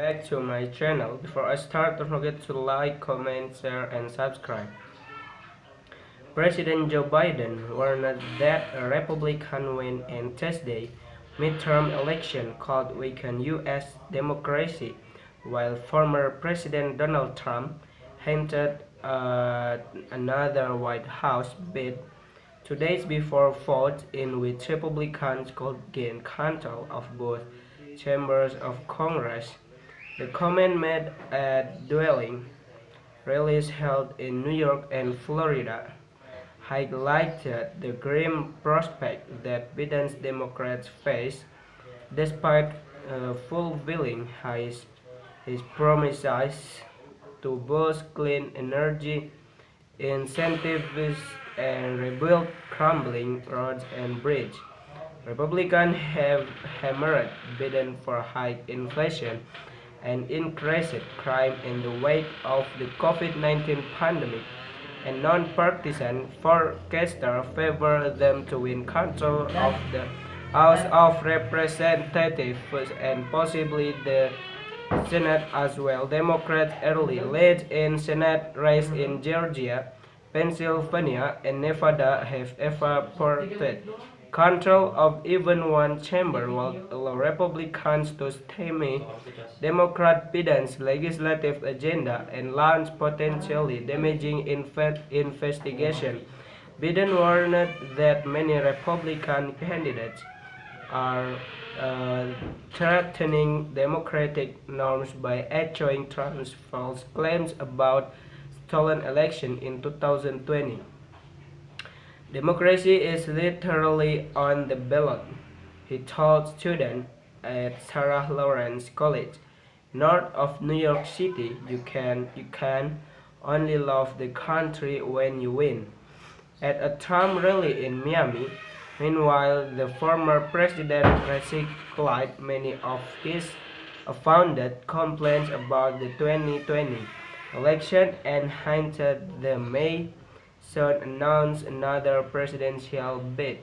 Back to my channel. Before I start, don't forget to like, comment, share, and subscribe. President Joe Biden warned that a Republican win in Tuesday midterm election could weaken U.S. democracy, while former President Donald Trump hinted at another White House bid 2 days before vote in which Republicans could gain control of both chambers of Congress. The comment made at dueling rallies held in New York and Florida highlighted the grim prospect that Biden's Democrats face despite fulfilling his promises to boost clean energy incentives and rebuild crumbling roads and bridges. Republicans have hammered Biden for high inflation and increased crime in the wake of the COVID-19 pandemic, and non-partisan forecasters favor them to win control of the House of Representatives and possibly the Senate as well. Democrats early lead in Senate race in Georgia, Pennsylvania, and Nevada have evaporated control of even one chamber, while allow Republicans to stymie Democrat Biden's legislative agenda and launch potentially damaging investigation. Biden warned that many Republican candidates are threatening democratic norms by echoing Trump's false claims about stolen election in 2020. Democracy is literally on the ballot, he told students at Sarah Lawrence College, north of New York City. You can only love the country when you win. At a Trump rally in Miami, meanwhile, the former president recycled many of his founded complaints about the 2020 election and hinted the May soon announce another presidential bid.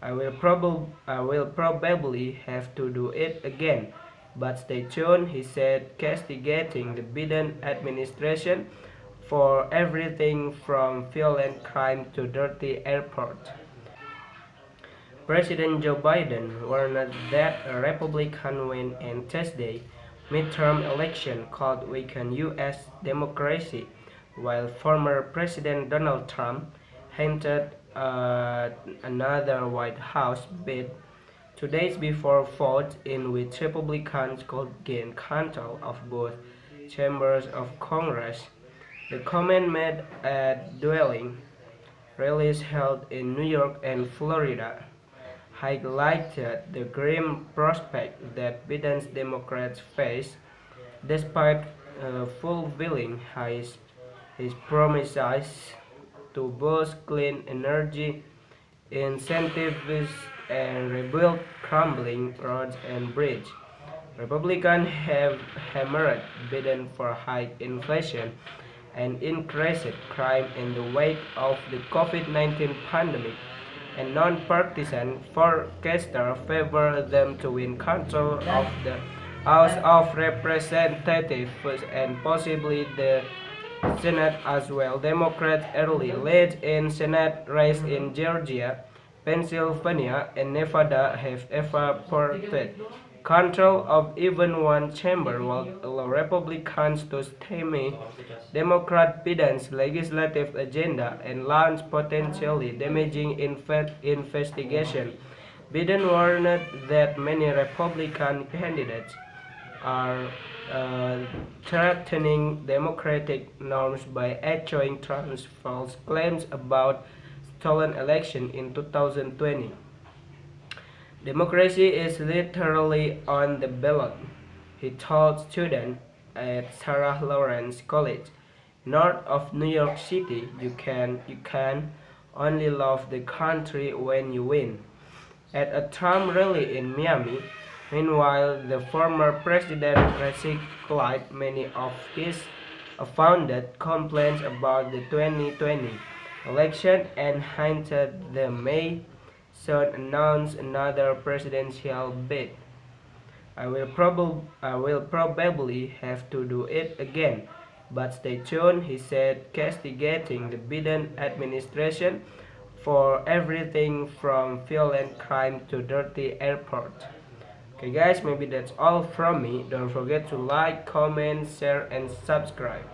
I will probably have to do it again, but stay tuned, he said, castigating the Biden administration for everything from violent crime to dirty airports. President Joe Biden warned that a Republican win in Tuesday midterm election could weaken U.S. democracy, while former President Donald Trump hinted at another White House bid 2 days before vote in which Republicans could gain control of both chambers of Congress. The comment made at dueling rallies held in New York and Florida highlighted the grim prospect that Biden's Democrats face despite fulfilling his promises to boost clean energy incentives and rebuild crumbling roads and bridges. Republicans have hammered Biden for high inflation and increased crime in the wake of the COVID-19 pandemic, and non-partisan forecasters favor them to win control of the House of Representatives and possibly the Senate as well. Democrats early lead in Senate race in Georgia, Pennsylvania, and Nevada have evaporated control of even one chamber, while allow Republicans to stymie Democrat Biden's legislative agenda and launch potentially damaging investigation. Biden warned that many Republican candidates are threatening democratic norms by echoing Trump's false claims about stolen election in 2020. Democracy is literally on the ballot, he told students at Sarah Lawrence College, north of New York City. You can only love the country when you win. At a Trump rally in Miami, meanwhile, the former president recycled many of his founded complaints about the 2020 election and hinted the May soon announce another presidential bid. I will probably have to do it again. But stay tuned, he said, castigating the Biden administration for everything from violent crime to dirty airport. Okay guys, maybe that's all from me. Don't forget to like, comment, share and subscribe.